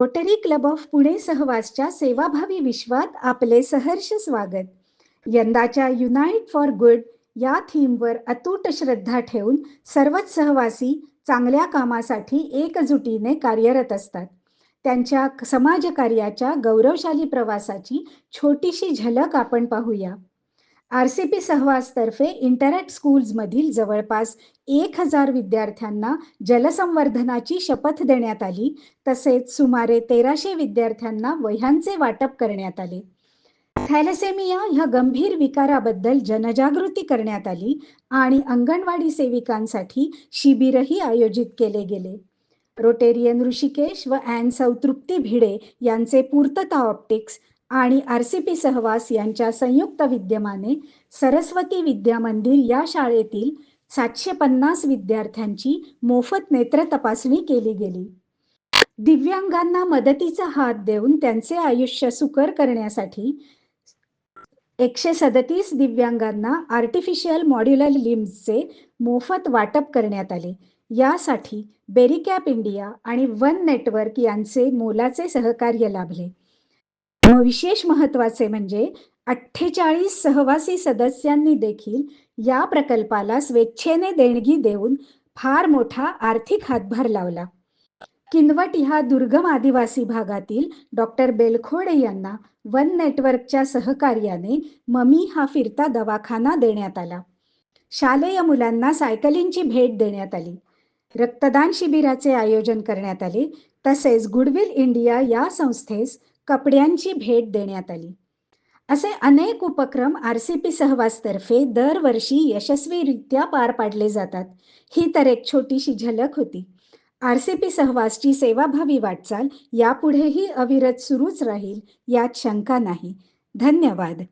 Rotary club of Pune सहवासच्या सेवाभावी विश्वात आपले सहर्ष स्वागत. यंदाच्या युनाइट फॉर गुड या थीमवर अतूट श्रद्धा ठेवून सर्वच सहवासी चांगल्या कामासाठी एकजुटीने कार्यरत असतात. त्यांच्या समाजकार्याच्या गौरवशाली प्रवासाची छोटीशी झलक आपण पाहूया. RCP सहवासतर्फे इंटरॅक्ट स्कूल्समधील जवळपास 1000 विद्यार्थ्यांना जलसंवर्धनाची शपथ देण्यात आली. तसेच सुमारे 1300 विद्यार्थ्यांना वह्यांचे वाटप करण्यात आले. थॅलेसेमिया ह्या गंभीर विकाराबद्दल जनजागृती करण्यात आली आणि अंगणवाडी सेविकांसाठी शिबिरही आयोजित केले गेले. रोटेरियन ऋषिकेश व सौ तृप्ती भिडे यांचे पूर्तता ऑप्टिक्स आणि RCP सहवास यांच्या संयुक्त विद्यमाने सरस्वती विद्या मंदिर या शाळेतील 750 विद्यार्थ्यांची मोफत नेत्र तपासणी केली गेली. दिव्यांगांना मदतीचा हात देऊन त्यांचे आयुष्य सुकर करण्यासाठी 137 दिव्यांगांना आर्टिफिशियल मॉड्युलर लिम्सचे मोफत वाटप करण्यात आले. यासाठी बेरिकॅप इंडिया आणि वन नेटवर्क यांचे मोलाचे सहकार्य लाभले. विशेष महत्त्वाचे म्हणजे 48 सहवासी सदस्यांनी देखील या प्रकल्पाला स्वेच्छेने देणगी देऊन फार मोठा आर्थिक हातभार लावला. किनवट ह्या दुर्गम आदिवासी भागातील डॉक्टर बेलखोडे यांना वन नेटवर्कच्या सहकार्याने ममी हा फिरता दवाखाना देण्यात आला. शालेय मुलांना सायकलिंगची भेट देण्यात आली. रक्तदान शिबिराचे आयोजन करण्यात आले. तसेच गुडविल इंडिया या संस्थेस कपड्यांची भेट देण्यात आली. असे अनेक उपक्रम RCP सहवासतर्फे दरवर्षी यशस्वीरित्या पार पाडले जातात. ही तर एक छोटीशी झलक होती. RCP सहवासची सेवाभावी वाटचाल यापुढेही अविरत सुरूच राहील यात शंका नाही. धन्यवाद.